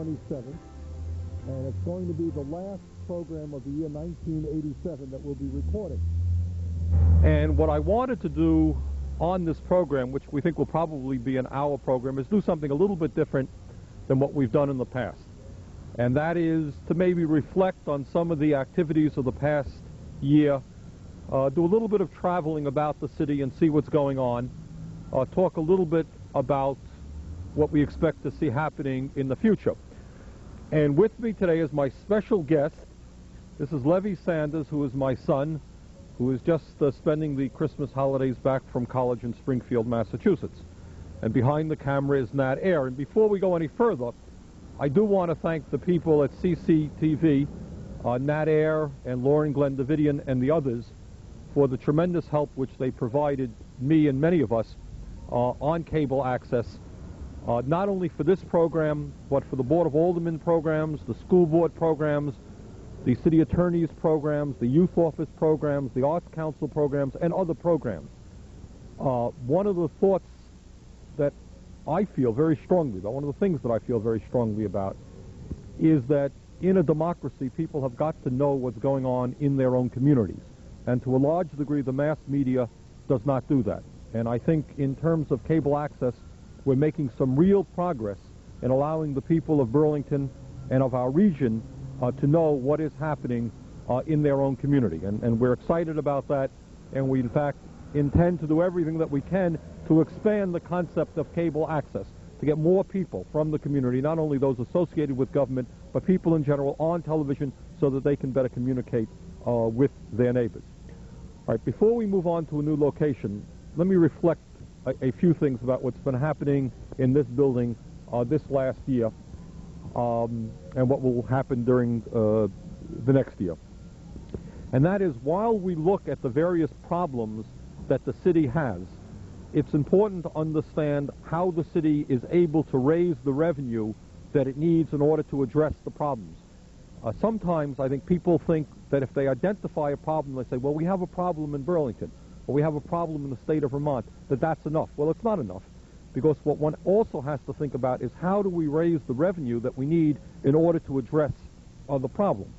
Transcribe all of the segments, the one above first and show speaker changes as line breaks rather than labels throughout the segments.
27th, and it's going to be the last program of the year 1987 that we'll be recording. And what I wanted to do on this program, which we think will probably be an hour program, is do something a little bit different than what we've done in the past. And that is to maybe reflect on some of the activities of the past year, do a little bit of traveling about the city and see what's going on, talk a little bit about what we expect to see happening in the future. And with me today is my special guest. This is Levi Sanders, who is my son, who is just spending the Christmas holidays back from college in Springfield, Massachusetts. And behind the camera is Nat Air. And before we go any further, I do want to thank the people at CCTV, Nat Air and Lauren Glenn Davidian and the others for the tremendous help which they provided me and many of us on cable access, not only for this program, but for the Board of Aldermen programs, the school board programs, the city attorney's programs, the youth office programs, the arts council programs, and other programs. One of the thoughts that I feel very strongly about, one of the things that I feel very strongly about, is that in a democracy, people have got to know what's going on in their own communities. And to a large degree, the mass media does not do that. And I think in terms of cable access, we're making some real progress in allowing the people of Burlington and of our region to know what is happening in their own community. And we're excited about that, and we in fact intend to do everything that we can to expand the concept of cable access, to get more people from the community, not only those associated with government, but people in general on television so that they can better communicate with their neighbors. All right, before we move on to a new location, let me reflect a few things about what's been happening in this building this last year, and what will happen during the next year. And that is, while we look at the various problems that the city has, it's important to understand how the city is able to raise the revenue that it needs in order to address the problems. Sometimes I think people think that if they identify a problem, they say, well, we have a problem in Burlington, or we have a problem in the state of Vermont, that's enough. Well, it's not enough, because what one also has to think about is how do we raise the revenue that we need in order to address the problem.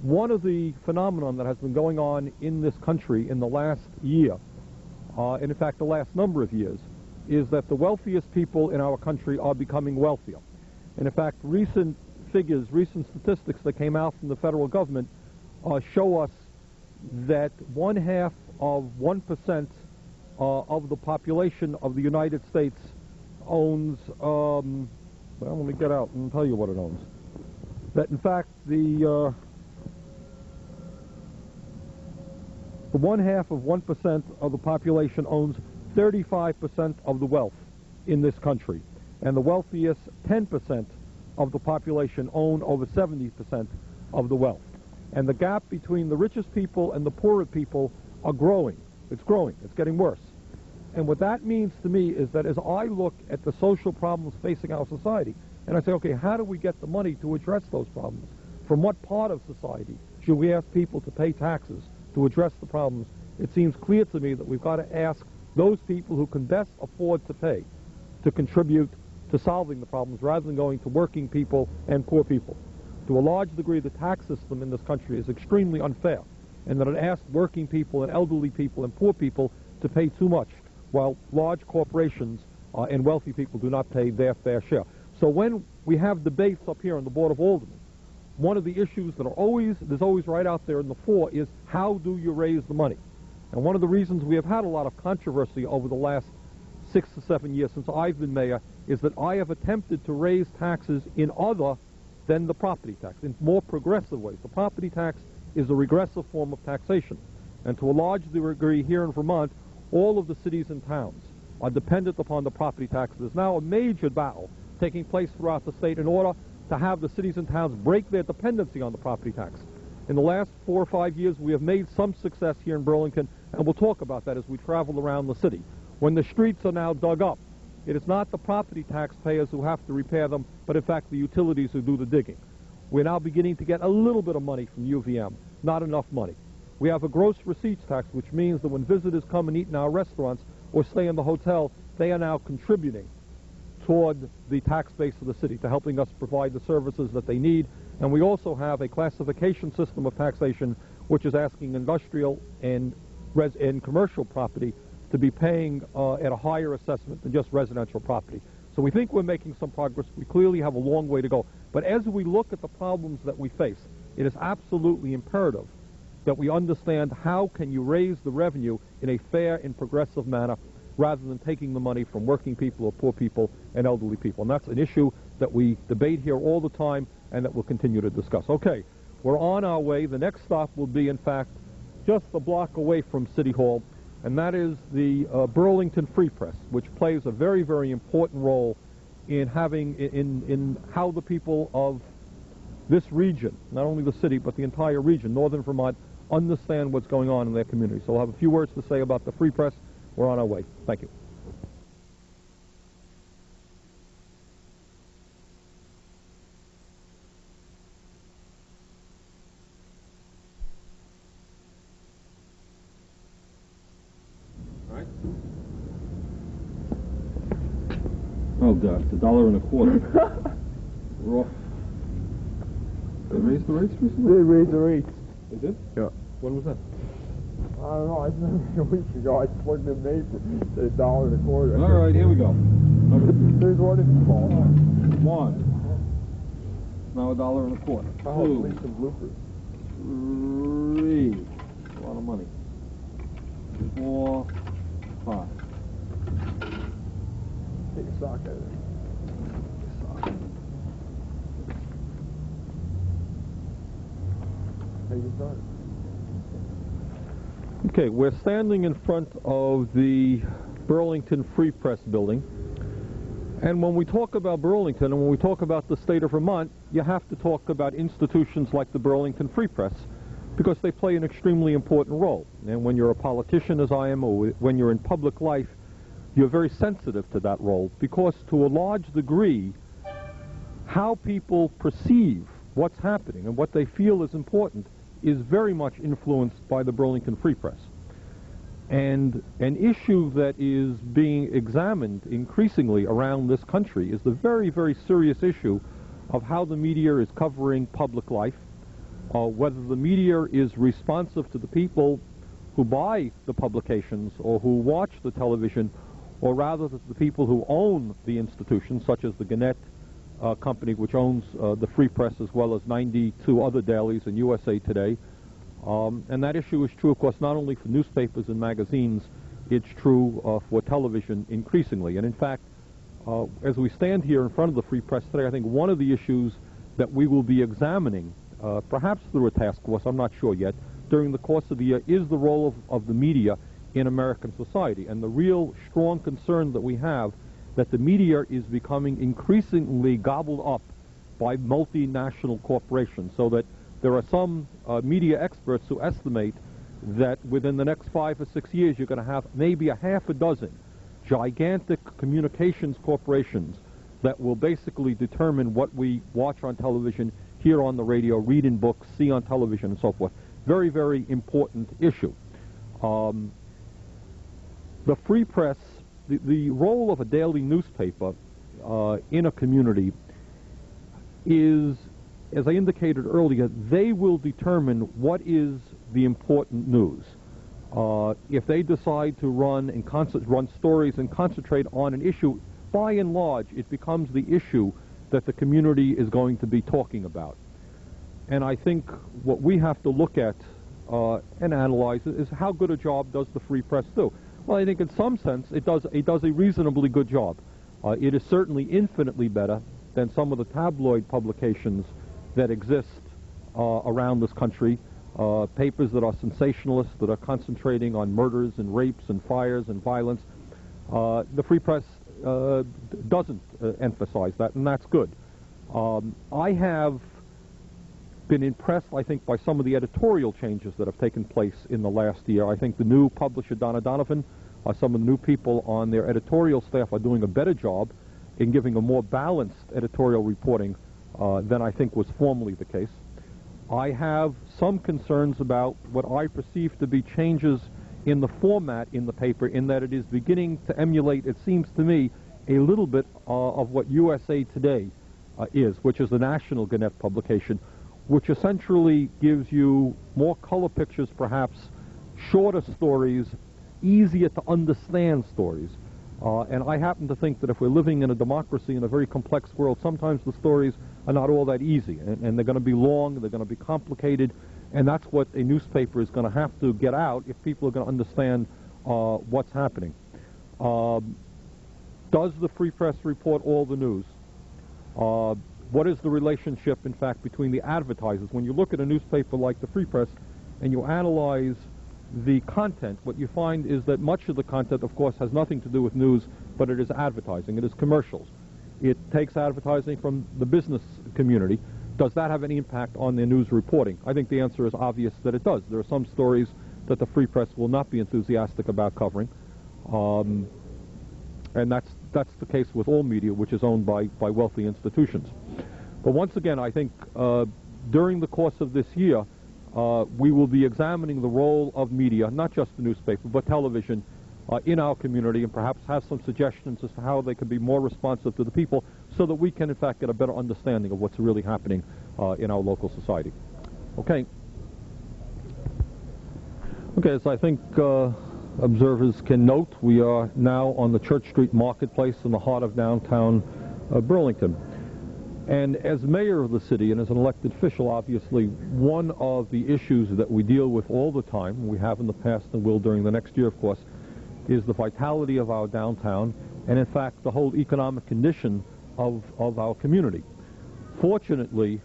One of the phenomenon that has been going on in this country in the last year, and in fact the last number of years, is that the wealthiest people in our country are becoming wealthier. And in fact, recent figures, recent statistics that came out from the federal government show us that 0.5% of the population of the United States owns, well, let me get out and tell you what it owns. That in fact the 0.5% of the population owns 35% of the wealth in this country, and the wealthiest 10% of the population own over 70% of the wealth. And the gap between the richest people and the poorer people are growing. It's growing. It's getting worse. And what that means to me is that as I look at the social problems facing our society, and I say, okay, how do we get the money to address those problems? From what part of society should we ask people to pay taxes to address the problems? It seems clear to me that we've got to ask those people who can best afford to pay to contribute to solving the problems rather than going to working people and poor people. To a large degree, the tax system in this country is extremely unfair, and that it asks working people and elderly people and poor people to pay too much, while large corporations and wealthy people do not pay their fair share. So when we have debates up here on the Board of Aldermen, one of the issues that there's always right out there in the fore is how do you raise the money? And one of the reasons we have had a lot of controversy over the last 6 to 7 years since I've been mayor is that I have attempted to raise taxes in other than the property tax, in more progressive ways. The property tax is a regressive form of taxation. And to a large degree here in Vermont, all of the cities and towns are dependent upon the property tax. There's now a major battle taking place throughout the state in order to have the cities and towns break their dependency on the property tax. In the last 4 or 5 years, we have made some success here in Burlington, and we'll talk about that as we travel around the city. When the streets are now dug up, it is not the property taxpayers who have to repair them, but in fact the utilities who do the digging. We're now beginning to get a little bit of money from UVM, not enough money. We have a gross receipts tax, which means that when visitors come and eat in our restaurants or stay in the hotel, they are now contributing toward the tax base of the city, to helping us provide the services that they need. And we also have a classification system of taxation which is asking industrial and commercial property to be paying at a higher assessment than just residential property. So we think we're making some progress. We clearly have a long way to go. But as we look at the problems that we face, it is absolutely imperative that we understand how can you raise the revenue in a fair and progressive manner rather than taking the money from working people or poor people and elderly people. And that's an issue that we debate here all the time and that we'll continue to discuss. Okay, we're on our way. The next stop will be, in fact, just a block away from City Hall, and that is the Burlington Free Press, which plays a very, very important role in having, in how the people of this region, not only the city, but the entire region, northern Vermont, understand what's going on in their community. So we'll have a few words to say about the Free Press. We're on our way. Thank you.
All right. Oh God, it's $1.25. We're off. They raised the rates recently?
They raised the rates.
They did?
Yeah.
When was that?
I don't know. I remember a week ago I plugged in May for $1.25.
All right, here we go.
There's one involved.
One. Now $1.25.
I'll leave some bloopers.
3. A lot of money. 4, 5.
Take a sock out of it. How you start?
Okay, we're standing in front of the Burlington Free Press building. And when we talk about Burlington and when we talk about the state of Vermont, you have to talk about institutions like the Burlington Free Press because they play an extremely important role. And when you're a politician, as I am, or when you're in public life, you're very sensitive to that role because to a large degree, how people perceive what's happening and what they feel is important is very much influenced by the Burlington Free Press. And an issue that is being examined increasingly around this country is the very, very serious issue of how the media is covering public life, whether the media is responsive to the people who buy the publications or who watch the television, or rather the people who own the institutions, such as the Gannett company, which owns the Free Press as well as 92 other dailies in USA Today. And that issue is true, of course, not only for newspapers and magazines, it's true for television increasingly. And in fact, as we stand here in front of the Free Press today, I think one of the issues that we will be examining, perhaps through a task force, I'm not sure yet, during the course of the year, is the role of the media in American society. And the real strong concern that we have that the media is becoming increasingly gobbled up by multinational corporations, so that there are some media experts who estimate that within the next 5 or 6 years you're going to have maybe a half a dozen gigantic communications corporations that will basically determine what we watch on television, hear on the radio, read in books, see on television, and so forth. Very, very important issue. The Free Press, the role of a daily newspaper in a community is, as I indicated earlier, they will determine what is the important news. If they decide to run stories and concentrate on an issue, by and large, it becomes the issue that the community is going to be talking about. And I think what we have to look at and analyze is how good a job does the Free Press do? Well, I think in some sense it does a reasonably good job. It is certainly infinitely better than some of the tabloid publications that exist around this country, papers that are sensationalist, that are concentrating on murders and rapes and fires and violence. The Free Press doesn't emphasize that, and that's good. I have been impressed, I think, by some of the editorial changes that have taken place in the last year. I think the new publisher, Donna Donovan, some of the new people on their editorial staff are doing a better job in giving a more balanced editorial reporting than I think was formerly the case. I have some concerns about what I perceive to be changes in the format in the paper, in that it is beginning to emulate, it seems to me, a little bit of what USA Today is, which is the national Gannett publication, which essentially gives you more color pictures, perhaps shorter stories, easier to understand stories. And I happen to think that if we're living in a democracy in a very complex world, sometimes the stories are not all that easy, and they're going to be long, they're going to be complicated, and that's what a newspaper is going to have to get out if people are going to understand what's happening. Does the Free Press report all the news? What is the relationship, in fact, between the advertisers? When you look at a newspaper like the Free Press and you analyze the content, what you find is that much of the content, of course, has nothing to do with news, but it is advertising. It is commercials. It takes advertising from the business community. Does that have any impact on the news reporting? I think the answer is obvious that it does. There are some stories that the Free Press will not be enthusiastic about covering. And that's the case with all media, which is owned by wealthy institutions. But once again, I think during the course of this year, we will be examining the role of media, not just the newspaper, but television, in our community, and perhaps have some suggestions as to how they can be more responsive to the people so that we can, in fact, get a better understanding of what's really happening in our local society. Okay. Okay, as I think observers can note, we are now on the Church Street Marketplace in the heart of downtown Burlington. And as mayor of the city and as an elected official, obviously, one of the issues that we deal with all the time, we have in the past and will during the next year, of course, is the vitality of our downtown and, in fact, the whole economic condition of our community. Fortunately,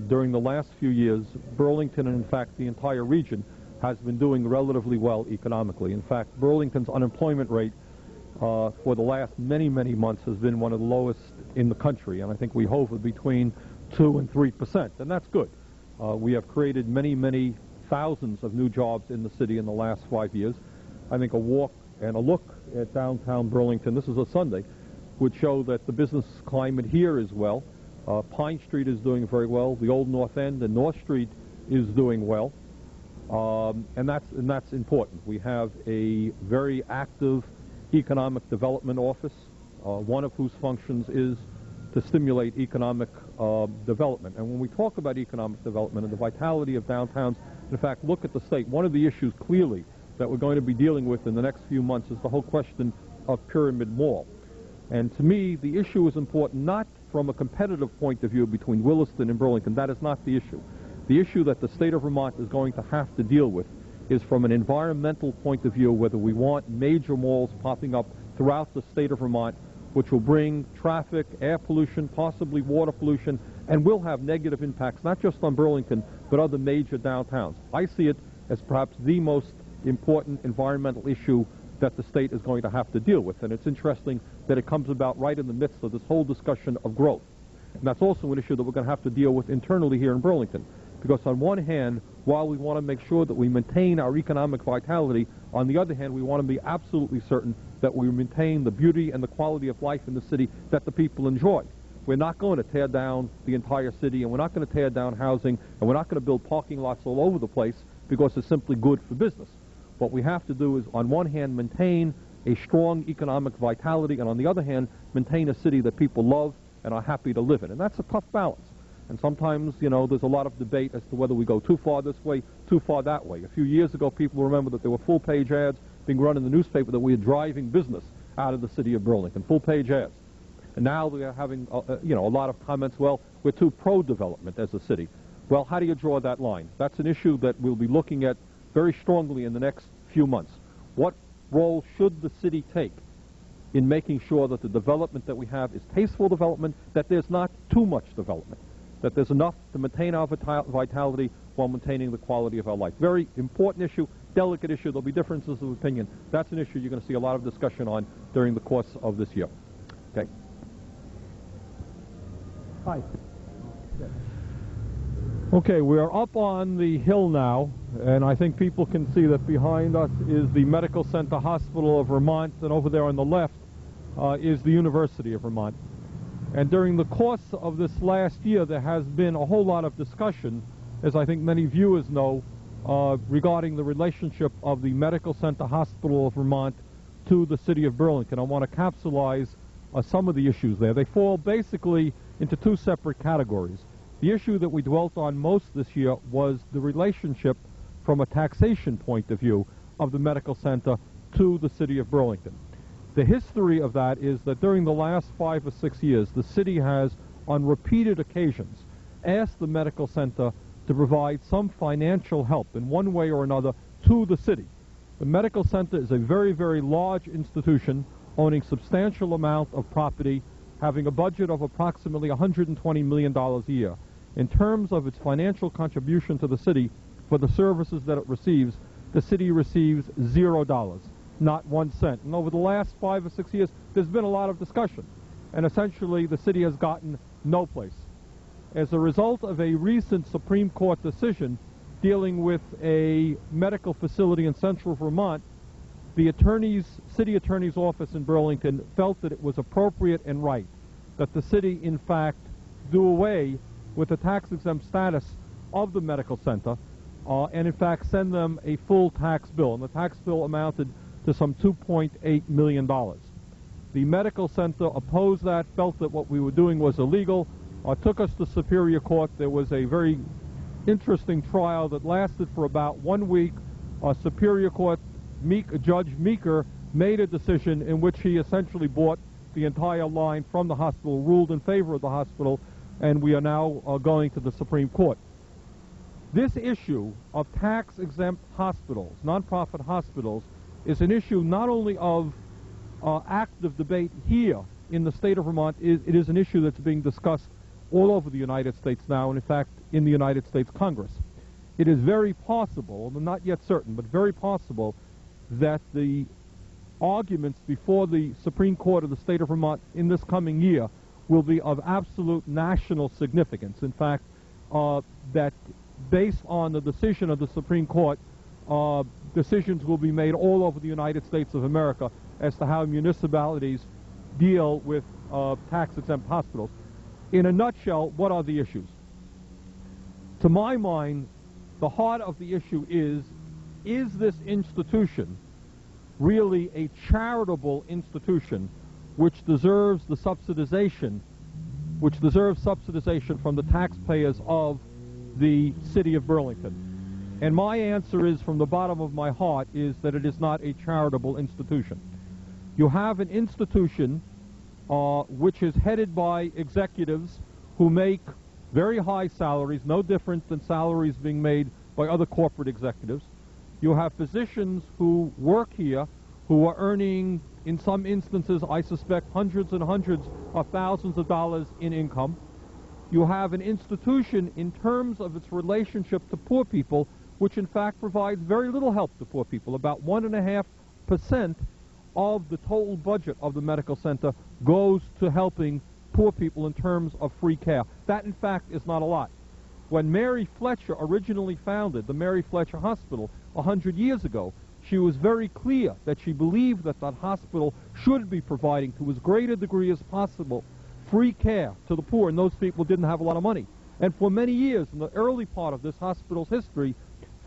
during the last few years, Burlington and, in fact, the entire region has been doing relatively well economically. In fact, Burlington's unemployment rate for the last many, many months has been one of the lowest in the country, and I think we hover between 2 and 3%, and that's good. We have created many, many thousands of new jobs in the city in the last 5 years. I think a walk and a look at downtown Burlington, this is a Sunday, would show that the business climate here is well. Pine Street is doing very well. The Old North End and North Street is doing well. And that's important. We have a very active economic development office, one of whose functions is to stimulate economic development. And when we talk about economic development and the vitality of downtowns, in fact, look at the state. One of the issues clearly that we're going to be dealing with in the next few months is the whole question of Pyramid Mall. And to me, the issue is important not from a competitive point of view between Williston and Burlington. That is not the issue. The issue that the state of Vermont is going to have to deal with is from an environmental point of view, whether we want major malls popping up throughout the state of Vermont, which will bring traffic, air pollution, possibly water pollution, and will have negative impacts, not just on Burlington, but other major downtowns. I see it as perhaps the most important environmental issue that the state is going to have to deal with. And it's interesting that it comes about right in the midst of this whole discussion of growth. And that's also an issue that we're going to have to deal with internally here in Burlington. Because on one hand, while we want to make sure that we maintain our economic vitality, on the other hand, we want to be absolutely certain that we maintain the beauty and the quality of life in the city that the people enjoy. We're not going to tear down the entire city, and we're not going to tear down housing, and we're not going to build parking lots all over the place because it's simply good for business. What we have to do is, on one hand, maintain a strong economic vitality, and on the other hand, maintain a city that people love and are happy to live in. And that's a tough balance. And sometimes, you know, there's a lot of debate as to whether we go too far this way, too far that way. A few years ago, people remember that there were full-page ads being run in the newspaper that we are driving business out of the city of Burlington, full-page ads. And now we are having, you know, a lot of comments, well, we're too pro-development as a city. Well, how do you draw that line? That's an issue that we'll be looking at very strongly in the next few months. What role should the city take in making sure that the development that we have is tasteful development, that there's not too much development, that there's enough to maintain our vitality while maintaining the quality of our life? Very important issue, delicate issue. There'll be differences of opinion. That's an issue you're going to see a lot of discussion on during the course of this year. Okay. Hi. Okay, we are up on the hill now, and I think people can see that behind us is the Medical Center Hospital of Vermont, and over there on the left is the University of Vermont. And during the course of this last year, there has been a whole lot of discussion, as I think many viewers know, regarding the relationship of the Medical Center Hospital of Vermont to the city of Burlington. I want to capsulize some of the issues there. They fall basically into two separate categories. The issue that we dwelt on most this year was the relationship from a taxation point of view of the medical center to the city of Burlington. The history of that is that during the last 5 or 6 years, the city has, on repeated occasions, asked the medical center to provide some financial help in one way or another to the city. The medical center is a very, very large institution owning substantial amount of property, having a budget of approximately $120 million a year. In terms of its financial contribution to the city for the services that it receives, the city receives $0, not 1 cent. And over the last 5 or 6 years, there's been a lot of discussion. And essentially, the city has gotten no place. As a result of a recent Supreme Court decision dealing with a medical facility in central Vermont, the city attorney's office in Burlington felt that it was appropriate and right that the city, in fact, do away with the tax-exempt status of the medical center and, in fact, send them a full tax bill. And the tax bill amounted to some $2.8 million. The medical center opposed that, felt that what we were doing was illegal, took us to Superior Court. There was a very interesting trial that lasted for about 1 week. Superior Court, Judge Meeker made a decision in which he essentially bought the entire line from the hospital, ruled in favor of the hospital, and we are now going to the Supreme Court. This issue of tax-exempt hospitals, nonprofit hospitals, is an issue not only of active debate here in the state of Vermont, it is an issue that's being discussed all over the United States now, and in fact in the United States Congress. It is very possible, not yet certain, but very possible that the arguments before the Supreme Court of the state of Vermont in this coming year will be of absolute national significance. In fact, that based on the decision of the Supreme Court, decisions will be made all over the United States of America as to how municipalities deal with tax-exempt hospitals. In a nutshell, what are the issues? To my mind, the heart of the issue is this institution really a charitable institution which deserves the subsidization, from the taxpayers of the city of Burlington? And my answer is, from the bottom of my heart, is that it is not a charitable institution. You have an institution which is headed by executives who make very high salaries, no different than salaries being made by other corporate executives. You have physicians who work here who are earning, in some instances, I suspect, hundreds and hundreds of thousands of dollars in income. You have an institution in terms of its relationship to poor people, which in fact provides very little help to poor people. About 1.5% of the total budget of the medical center goes to helping poor people in terms of free care. That, in fact, is not a lot. When Mary Fletcher originally founded the Mary Fletcher Hospital 100 years ago, she was very clear that she believed that that hospital should be providing, to as great a degree as possible, free care to the poor, and those people didn't have a lot of money. And for many years, in the early part of this hospital's history,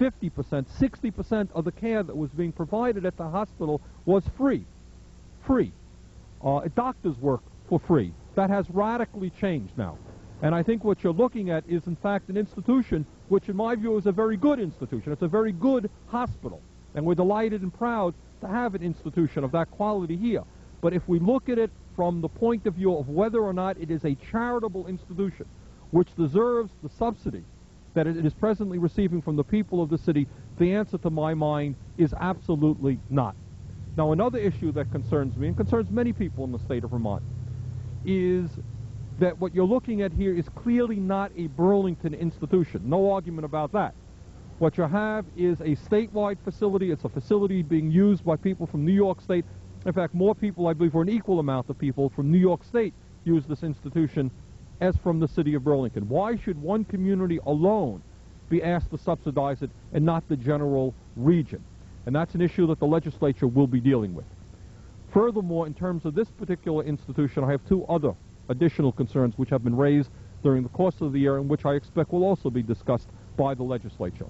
50%, 60% of the care that was being provided at the hospital was free. Doctors work for free. That has radically changed now. And I think what you're looking at is, in fact, an institution which, in my view, is a very good institution. It's a very good hospital. And we're delighted and proud to have an institution of that quality here. But if we look at it from the point of view of whether or not it is a charitable institution which deserves the subsidy that it is presently receiving from the people of the city, the answer to my mind is absolutely not. Now, another issue that concerns me, and concerns many people in the state of Vermont, is that what you're looking at here is clearly not a Burlington institution. No argument about that. What you have is a statewide facility. It's a facility being used by people from New York State. In fact, more people, I believe, or an equal amount of people from New York State use this institution as from the city of Burlington. Why should one community alone be asked to subsidize it and not the general region? And that's an issue that the legislature will be dealing with. Furthermore, in terms of this particular institution, I have two other additional concerns which have been raised during the course of the year and which I expect will also be discussed by the legislature.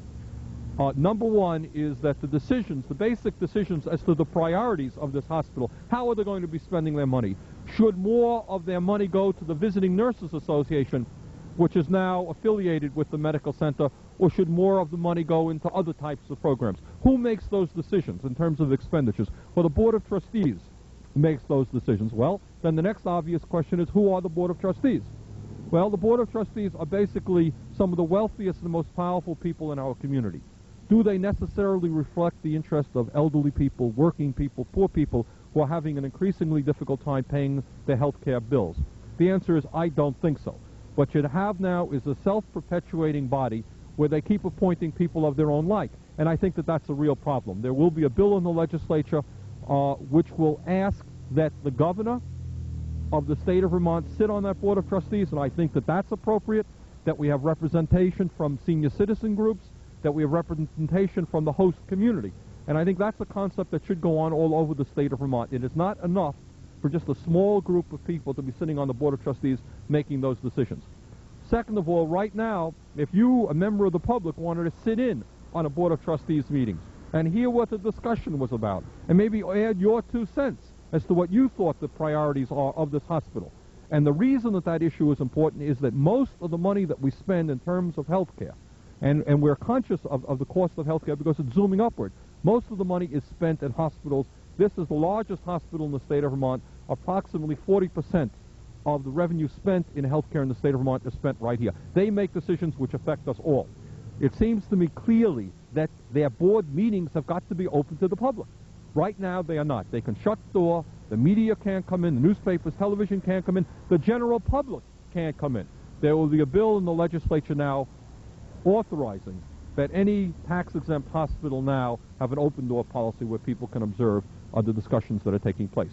Number one is that the decisions, the basic decisions as to the priorities of this hospital, how are they going to be spending their money? Should more of their money go to the Visiting Nurses Association, which is now affiliated with the medical center, or should more of the money go into other types of programs? Who makes those decisions in terms of expenditures? Well, the Board of Trustees makes those decisions. Well, then the next obvious question is, who are the Board of Trustees? Well, the Board of Trustees are basically some of the wealthiest and most powerful people in our community. Do they necessarily reflect the interest of elderly people, working people, poor people who are having an increasingly difficult time paying their health care bills? The answer is, I don't think so. What you have now is a self-perpetuating body where they keep appointing people of their own like. And I think that that's a real problem. There will be a bill in the legislature which will ask that the governor of the state of Vermont sit on that Board of Trustees, and I think that that's appropriate, that we have representation from senior citizen groups, that we have representation from the host community. And I think that's a concept that should go on all over the state of Vermont. It is not enough for just a small group of people to be sitting on the Board of Trustees making those decisions. Second of all, right now, if you, a member of the public, wanted to sit in on a Board of Trustees meeting and hear what the discussion was about, and maybe add your 2 cents as to what you thought the priorities are of this hospital. And the reason that that issue is important is that most of the money that we spend in terms of health care, and we're conscious of the cost of health care because it's zooming upward, most of the money is spent at hospitals. This is the largest hospital in the state of Vermont. Approximately 40% of the revenue spent in health care in the state of Vermont is spent right here. They make decisions which affect us all. It seems to me clearly that their board meetings have got to be open to the public. Right now, they are not. They can shut the door. The media can't come in. The newspapers, television can't come in. The general public can't come in. There will be a bill in the legislature now authorizing that any tax-exempt hospital now have an open-door policy where people can observe the discussions that are taking place.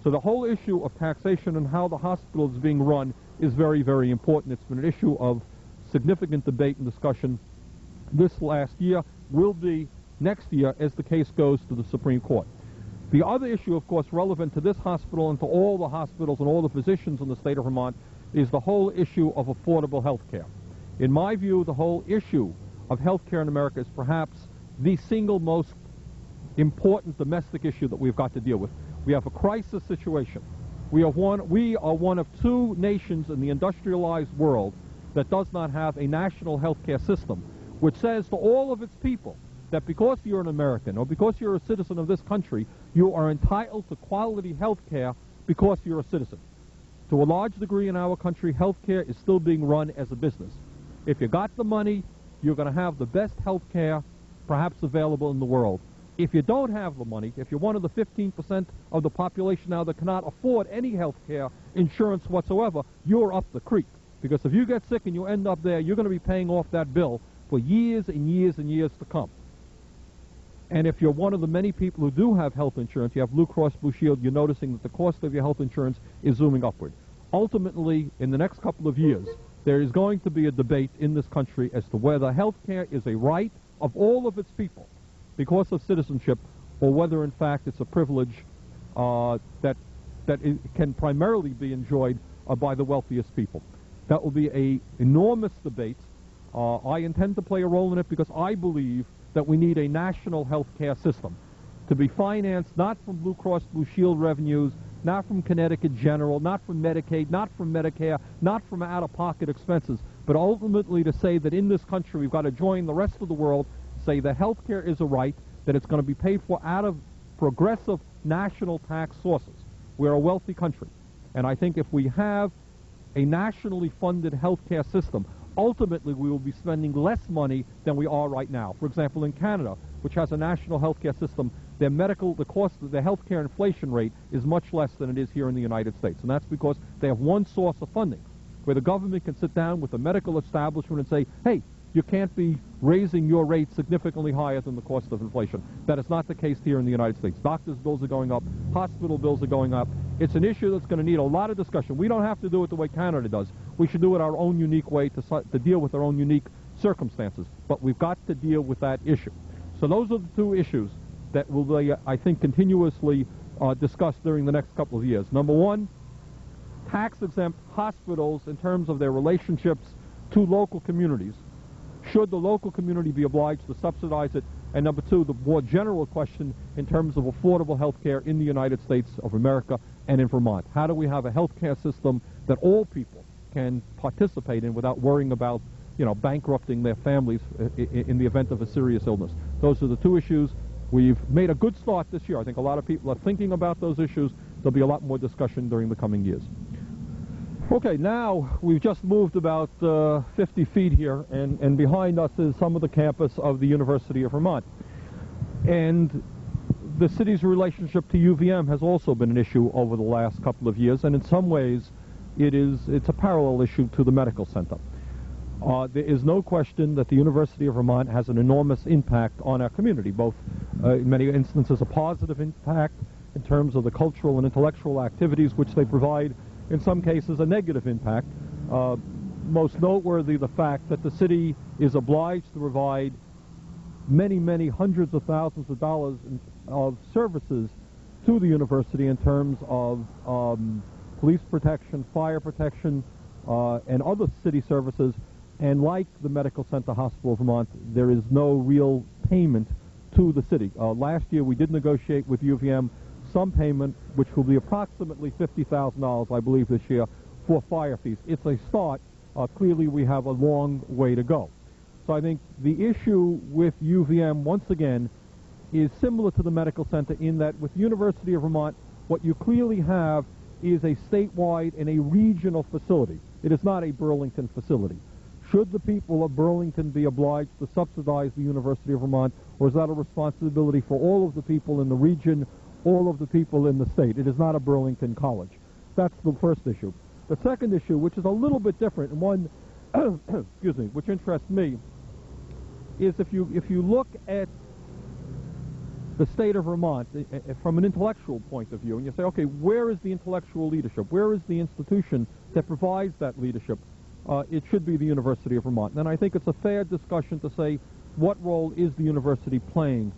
So the whole issue of taxation and how the hospital is being run is very, very important. It's been an issue of significant debate and discussion this last year, will be next year as the case goes to the Supreme Court. The other issue, of course, relevant to this hospital and to all the hospitals and all the physicians in the state of Vermont is the whole issue of affordable health care. In my view, the whole issue of health care in America is perhaps the single most important domestic issue that we've got to deal with. We have a crisis situation. We are one of 2 nations in the industrialized world that does not have a national health care system, which says to all of its people that because you're an American or because you're a citizen of this country, you are entitled to quality health care because you're a citizen. To a large degree in our country, health care is still being run as a business. If you got the money, you're going to have the best health care perhaps available in the world. If you don't have the money, if you're one of the 15% of the population now that cannot afford any health care insurance whatsoever, you're up the creek. Because if you get sick and you end up there, you're going to be paying off that bill for years and years and years to come. And if you're one of the many people who do have health insurance, you have Blue Cross Blue Shield, you're noticing that the cost of your health insurance is zooming upward. Ultimately, in the next couple of years, there is going to be a debate in this country as to whether health care is a right of all of its people because of citizenship, or whether in fact it's a privilege that it can primarily be enjoyed by the wealthiest people. That will be an enormous debate. I intend to play a role in it because I believe that we need a national health care system to be financed not from Blue Cross Blue Shield revenues, not from Connecticut General, not from Medicaid, not from Medicare, not from out-of-pocket expenses, but ultimately to say that in this country we've got to join the rest of the world, say that health care is a right, that it's going to be paid for out of progressive national tax sources. We're a wealthy country. And I think if we have a nationally funded health care system, ultimately we will be spending less money than we are right now. For example, in Canada, which has a national health care system, the cost of the health care inflation rate is much less than it is here in the United States. And that's because they have one source of funding, where the government can sit down with the medical establishment and say, hey, you can't be raising your rate significantly higher than the cost of inflation. That is not the case here in the United States. Doctors' bills are going up. Hospital bills are going up. It's an issue that's going to need a lot of discussion. We don't have to do it the way Canada does. We should do it our own unique way to deal with our own unique circumstances. But we've got to deal with that issue. So those are the 2 issues that will be, I think, continuously discussed during the next couple of years. Number 1, tax-exempt hospitals in terms of their relationships to local communities Should the local community be obliged to subsidize it? And number two, the more general question in terms of affordable health care in the United States of America and in Vermont. How do we have a health care system that all people can participate in without worrying about, bankrupting their families in the event of a serious illness? Those are the two issues. We've made a good start this year. I think a lot of people are thinking about those issues. There'll be a lot more discussion during the coming years. Okay, now we've just moved about 50 feet here, and behind us is some of the campus of the University of Vermont. And the city's relationship to UVM has also been an issue over the last couple of years, and in some ways it's a parallel issue to the medical center. There is no question that the University of Vermont has an enormous impact on our community, both in many instances a positive impact in terms of the cultural and intellectual activities which they provide, in some cases a negative impact. Most noteworthy the fact that the city is obliged to provide many, many hundreds of thousands of dollars of services to the university in terms of police protection, fire protection, and other city services. And like the Medical Center Hospital of Vermont, there is no real payment to the city. Last year we did negotiate with UVM some payment, which will be approximately $50,000, I believe, this year for fire fees. It's a start. Clearly we have a long way to go. So I think the issue with UVM, once again, is similar to the medical center in that with the University of Vermont, what you clearly have is a statewide and a regional facility. It is not a Burlington facility. Should the people of Burlington be obliged to subsidize the University of Vermont, or is that a responsibility for all of the people in the region, all of the people in the state? It is not a Burlington college. That's the first issue. The second issue, which is a little bit different, and one, excuse me, which interests me, is if you look at the state of Vermont from an intellectual point of view, and you say, okay, where is the intellectual leadership? Where is the institution that provides that leadership? It should be the University of Vermont. And I think it's a fair discussion to say, what role is the university playing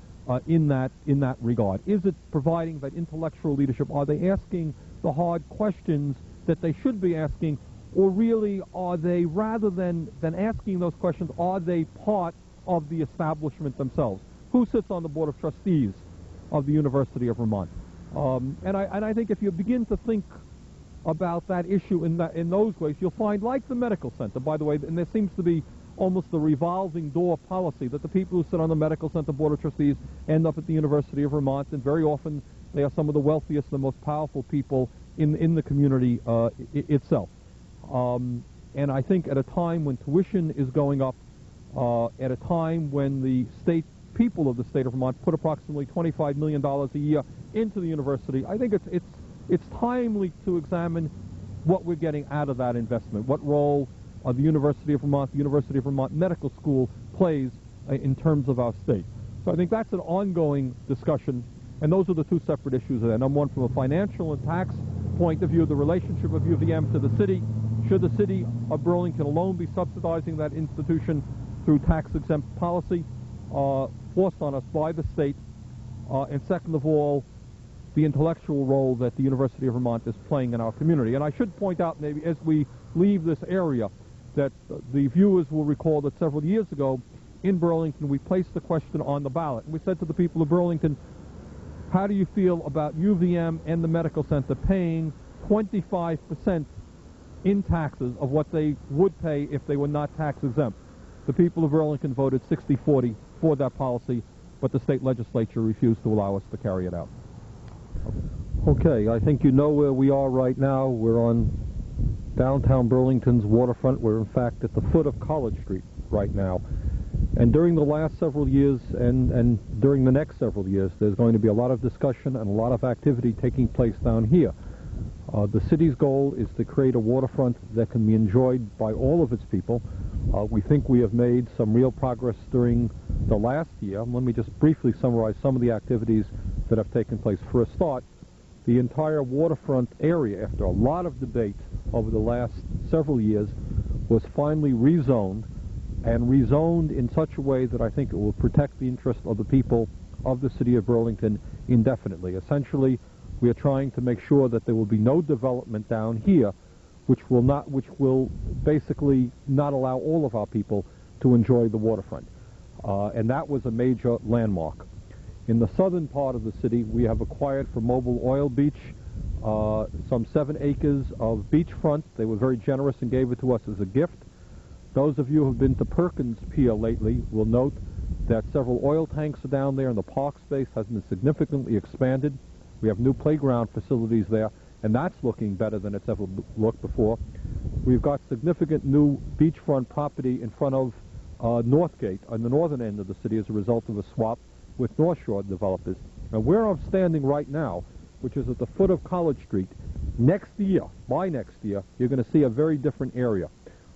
in that regard? Is it providing that intellectual leadership? Are they asking the hard questions that they should be asking, or really are they, rather than asking those questions, are they part of the establishment themselves? Who sits on the Board of Trustees of the University of Vermont? And I think if you begin to think about that issue in those ways, you'll find, like the medical center, by the way, and there seems to be almost a revolving door policy that the people who sit on the medical center Board of Trustees end up at the University of Vermont, and very often they are some of the wealthiest and most powerful people in the community itself. And I think at a time when tuition is going up, at a time when the people of the state of Vermont put approximately $25 million a year into the university, I think it's timely to examine what we're getting out of that investment, what role the University of Vermont Medical School plays in terms of our state. So I think that's an ongoing discussion, and those are the two separate issues there. Number one, from a financial and tax point of view, the relationship of UVM to the city. Should the city of Burlington alone be subsidizing that institution through tax-exempt policy forced on us by the state? And second of all, the intellectual role that the University of Vermont is playing in our community. And I should point out, maybe as we leave this area, that the viewers will recall that several years ago in Burlington we placed the question on the ballot. And we said to the people of Burlington, how do you feel about UVM and the medical center paying 25% in taxes of what they would pay if they were not tax exempt? The people of Burlington voted 60-40 for that policy, but the state legislature refused to allow us to carry it out. Okay, I think you know where we are right now. We're on downtown Burlington's waterfront. We're in fact at the foot of College Street right now. And during the last several years and during the next several years, there's going to be a lot of discussion and a lot of activity taking place down here. The city's goal is to create a waterfront that can be enjoyed by all of its people. We think we have made some real progress during the last year. Let me just briefly summarize some of the activities that have taken place. For a start, the entire waterfront area, after a lot of debate over the last several years, was finally rezoned, and rezoned in such a way that I think it will protect the interest of the people of the city of Burlington indefinitely. Essentially, we are trying to make sure that there will be no development down here which will basically not allow all of our people to enjoy the waterfront. And that was a major landmark. In the southern part of the city, we have acquired for Mobile Oil Beach some 7 acres of beachfront. They were very generous and gave it to us as a gift. Those of you who have been to Perkins Pier lately will note that several oil tanks are down there, and the park space has been significantly expanded. We have new playground facilities there, and that's looking better than it's ever looked before. We've got significant new beachfront property in front of Northgate on the northern end of the city as a result of a swap with North Shore developers. And where I'm standing right now, which is at the foot of College Street, next year, by next year, you're going to see a very different area.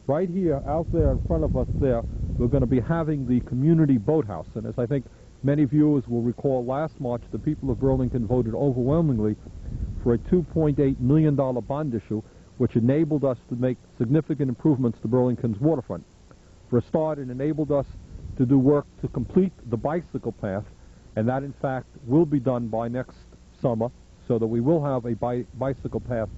Right here, out there in front of us there, we're going to be having the community boathouse. And as I think many viewers will recall, last March, the people of Burlington voted overwhelmingly for a $2.8 million bond issue, which enabled us to make significant improvements to Burlington's waterfront. For a start, it enabled us to do work to complete the bicycle path, and that, in fact, will be done by next summer, so that we will have a bicycle path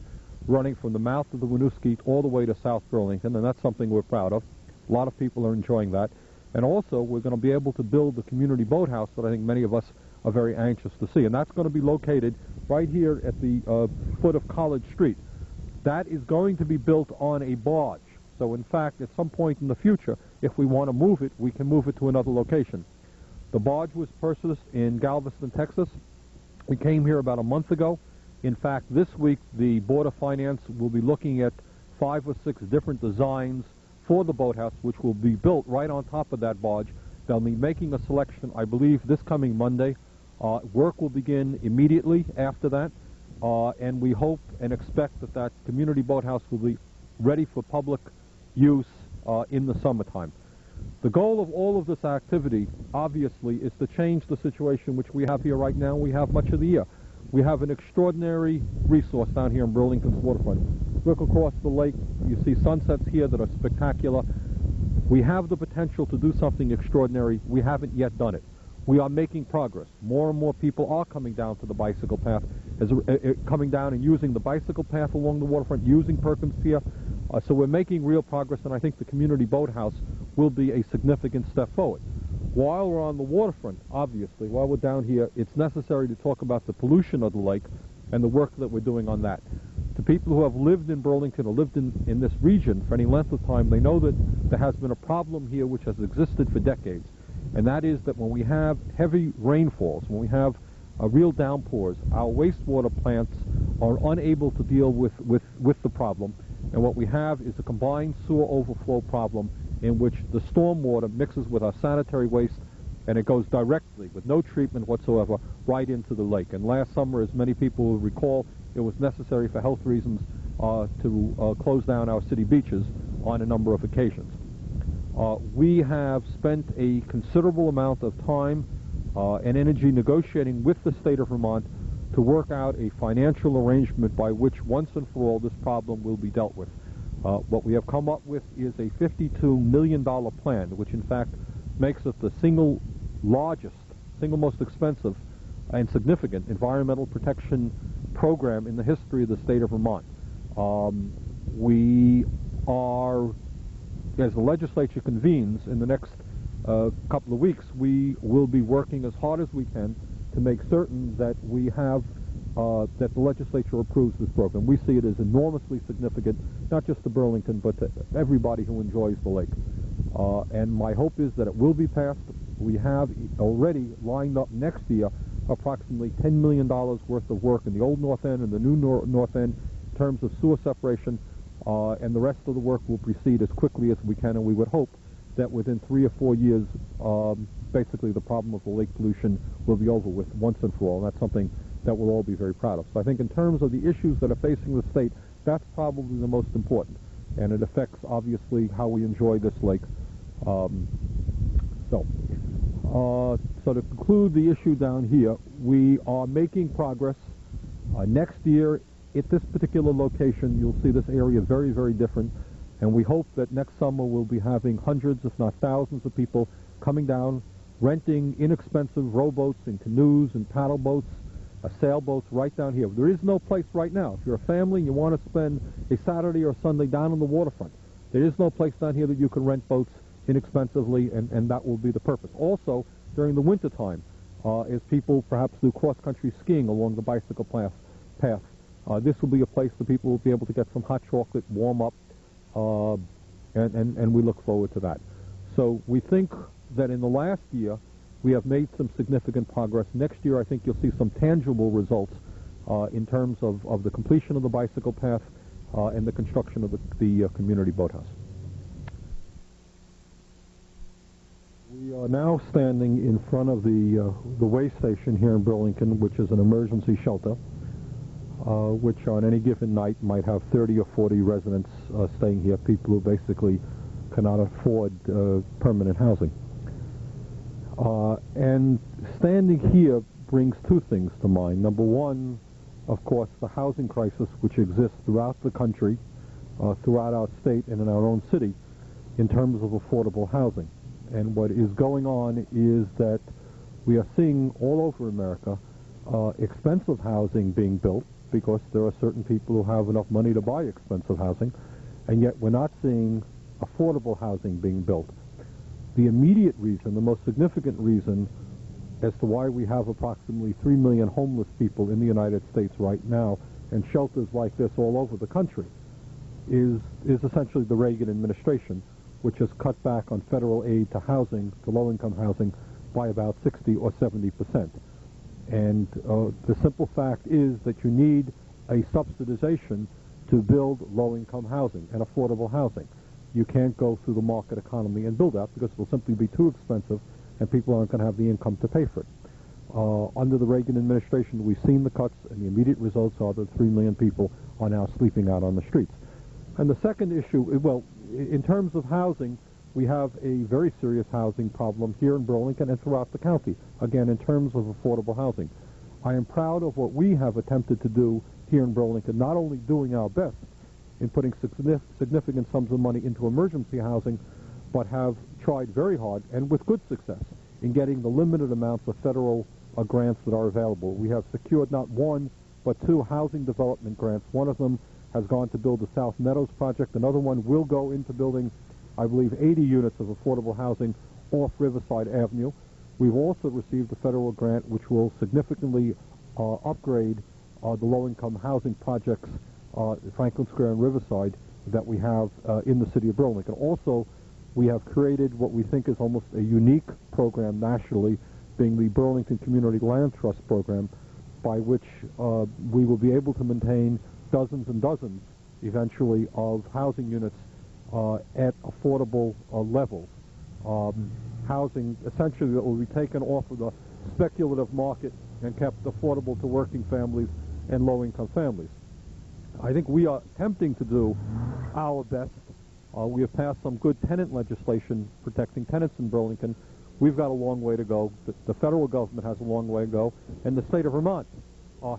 running from the mouth of the Winooski all the way to South Burlington, and that's something we're proud of. A lot of people are enjoying that. And also, we're going to be able to build the community boathouse that I think many of us are very anxious to see. And that's going to be located right here at the foot of College Street. That is going to be built on a barge. So, in fact, at some point in the future, if we want to move it, we can move it to another location. The barge was purchased in Galveston, Texas. We came here about a month ago. In fact, this week, the Board of Finance will be looking at 5 or 6 different designs for the boathouse, which will be built right on top of that barge. They'll be making a selection, I believe, this coming Monday. Work will begin immediately after that, and we hope and expect that that community boathouse will be ready for public use in the summertime. The goal of all of this activity, obviously, is to change the situation which we have here right now. We have much of the year. We have an extraordinary resource down here in Burlington's waterfront. Look across the lake, you see sunsets here that are spectacular. We have the potential to do something extraordinary. We haven't yet done it. We are making progress. More and more people are coming down to the bicycle path, coming down and using the bicycle path along the waterfront, using Perkins Pier. So we're making real progress, and I think the community boathouse will be a significant step forward. While we're on the waterfront, obviously, while we're down here, it's necessary to talk about the pollution of the lake and the work that we're doing on that. To people who have lived in Burlington or lived in this region for any length of time, they know that there has been a problem here which has existed for decades, and that is that when we have heavy rainfalls, when we have real downpours, our wastewater plants are unable to deal with the problem, and what we have is a combined sewer overflow problem in which the stormwater mixes with our sanitary waste, and it goes directly, with no treatment whatsoever, right into the lake. And last summer, as many people will recall, it was necessary for health reasons to close down our city beaches on a number of occasions. We have spent a considerable amount of time and energy negotiating with the state of Vermont to work out a financial arrangement by which once and for all this problem will be dealt with. What we have come up with is a $52 million plan, which in fact makes it the single largest, single most expensive and significant environmental protection program in the history of the state of Vermont. We are, as the legislature convenes in the next couple of weeks, we will be working as hard as we can to make certain that we have that the legislature approves this program. We see it as enormously significant, not just to Burlington, but to everybody who enjoys the lake. And my hope is that it will be passed. We have already lined up next year approximately $10 million worth of work in the old North End and the new North End in terms of sewer separation, and the rest of the work will proceed as quickly as we can, and we would hope that within 3 or 4 years, basically the problem of the lake pollution will be over with once and for all, and that's something that we'll all be very proud of. So I think in terms of the issues that are facing the state, that's probably the most important, and it affects, obviously, how we enjoy this lake. So to conclude the issue down here, we are making progress. Next year, at this particular location, you'll see this area very, very different, and we hope that next summer we'll be having hundreds, if not thousands, of people coming down, renting inexpensive rowboats and canoes and paddle boats, sailboats right down here. There is no place right now. If you're a family and you want to spend a Saturday or Sunday down on the waterfront, there is no place down here that you can rent boats inexpensively, and that will be the purpose. Also, during the wintertime, as people perhaps do cross-country skiing along the bicycle path, this will be a place that people will be able to get some hot chocolate, warm up, and we look forward to that. So we think that in the last year, we have made some significant progress. Next year, I think you'll see some tangible results in terms of the completion of the bicycle path and the construction of the community boathouse. We are now standing in front of the way station here in Burlington, which is an emergency shelter, which on any given night might have 30 or 40 residents staying here, people who basically cannot afford permanent housing. And standing here brings two things to mind. Number one, of course, the housing crisis which exists throughout the country, throughout our state and in our own city in terms of affordable housing. And what is going on is that we are seeing all over America expensive housing being built because there are certain people who have enough money to buy expensive housing, and yet we're not seeing affordable housing being built. The immediate reason, the most significant reason as to why we have approximately 3 million homeless people in the United States right now and shelters like this all over the country is essentially the Reagan administration, which has cut back on federal aid to housing, to low-income housing, by about 60 or 70%. And the simple fact is that you need a subsidization to build low-income housing and affordable housing. You can't go through the market economy and build that because it will simply be too expensive and people aren't going to have the income to pay for it. Under the Reagan administration, we've seen the cuts, and the immediate results are that 3 million people are now sleeping out on the streets. And the second issue, well, in terms of housing, we have a very serious housing problem here in Burlington and throughout the county, again, in terms of affordable housing. I am proud of what we have attempted to do here in Burlington, not only doing our best in putting significant sums of money into emergency housing, but have tried very hard, and with good success, in getting the limited amounts of federal grants that are available. We have secured not one, but 2 housing development grants. One of them has gone to build the South Meadows project. Another one will go into building, I believe, 80 units of affordable housing off Riverside Avenue. We've also received a federal grant which will significantly upgrade the low-income housing projects, Franklin Square and Riverside, that we have in the city of Burlington. Also, we have created what we think is almost a unique program nationally, being the Burlington Community Land Trust program, by which we will be able to maintain dozens and dozens, eventually, of housing units at affordable levels. Housing, essentially, that will be taken off of the speculative market and kept affordable to working families and low-income families. I think we are attempting to do our best. We have passed some good tenant legislation protecting tenants in Burlington. We've got a long way to go. The federal government has a long way to go, and the state of Vermont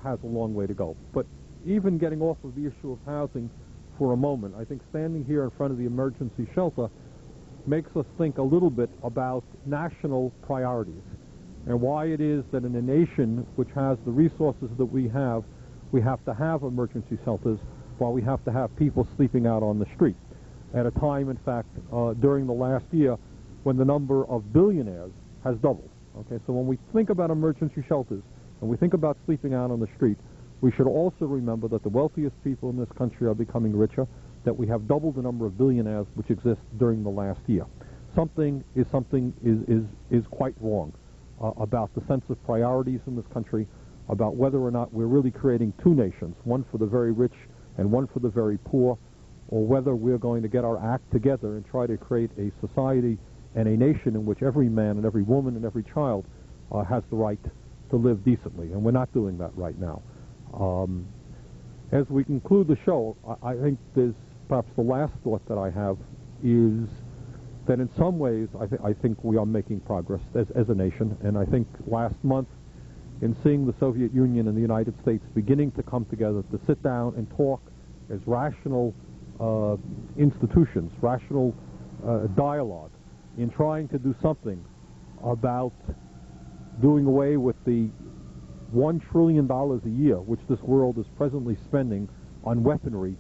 has a long way to go. But even getting off of the issue of housing for a moment, I think standing here in front of the emergency shelter makes us think a little bit about national priorities and why it is that in a nation which has the resources that we have to have emergency shelters while we have to have people sleeping out on the street. At a time, in fact, during the last year when the number of billionaires has doubled. Okay, so when we think about emergency shelters and we think about sleeping out on the street, we should also remember that the wealthiest people in this country are becoming richer, that we have doubled the number of billionaires which exist during the last year. Something is quite wrong about the sense of priorities in this country, about whether or not we're really creating 2 nations, one for the very rich and one for the very poor, or whether we're going to get our act together and try to create a society and a nation in which every man and every woman and every child has the right to live decently. And we're not doing that right now. As we conclude the show, I think there's perhaps the last thought that I have is that in some ways I think we are making progress as a nation. And I think last month, in seeing the Soviet Union and the United States beginning to come together to sit down and talk as rational institutions, rational dialogue, in trying to do something about doing away with the $1 trillion a year, which this world is presently spending on weaponry,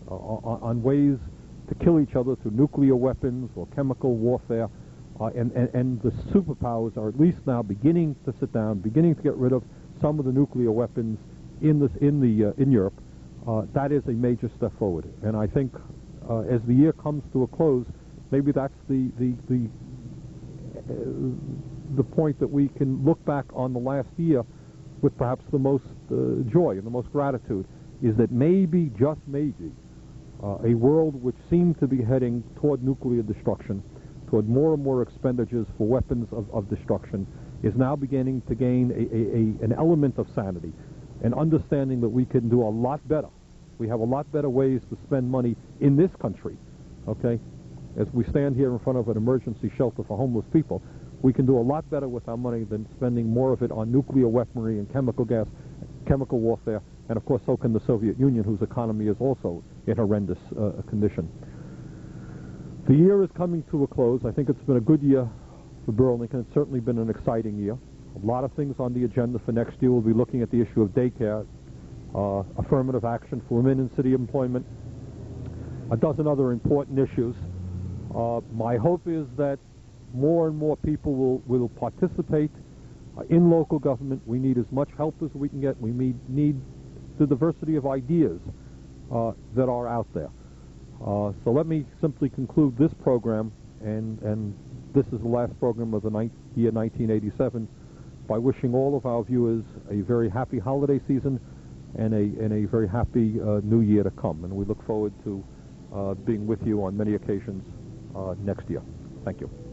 on ways to kill each other through nuclear weapons or chemical warfare. And the superpowers are at least now beginning to sit down, beginning to get rid of some of the nuclear weapons in Europe. That is a major step forward. And I think as the year comes to a close, maybe that's the point that we can look back on the last year with perhaps the most joy and the most gratitude, is that maybe, just maybe, a world which seemed to be heading toward nuclear destruction, toward more and more expenditures for weapons of destruction, is now beginning to gain an element of sanity, and understanding that we can do a lot better. We have a lot better ways to spend money in this country, okay? As we stand here in front of an emergency shelter for homeless people, we can do a lot better with our money than spending more of it on nuclear weaponry and chemical warfare, and of course so can the Soviet Union, whose economy is also in horrendous condition. The year is coming to a close. I think it's been a good year for Burlington. It's certainly been an exciting year. A lot of things on the agenda for next year. We'll be looking at the issue of daycare, affirmative action for women in city employment, a dozen other important issues. My hope is that more and more people will participate in local government. We need as much help as we can get. We need the diversity of ideas that are out there. So let me simply conclude this program, and this is the last program of the year 1987, by wishing all of our viewers a very happy holiday season and a very happy new year to come. And we look forward to being with you on many occasions next year. Thank you.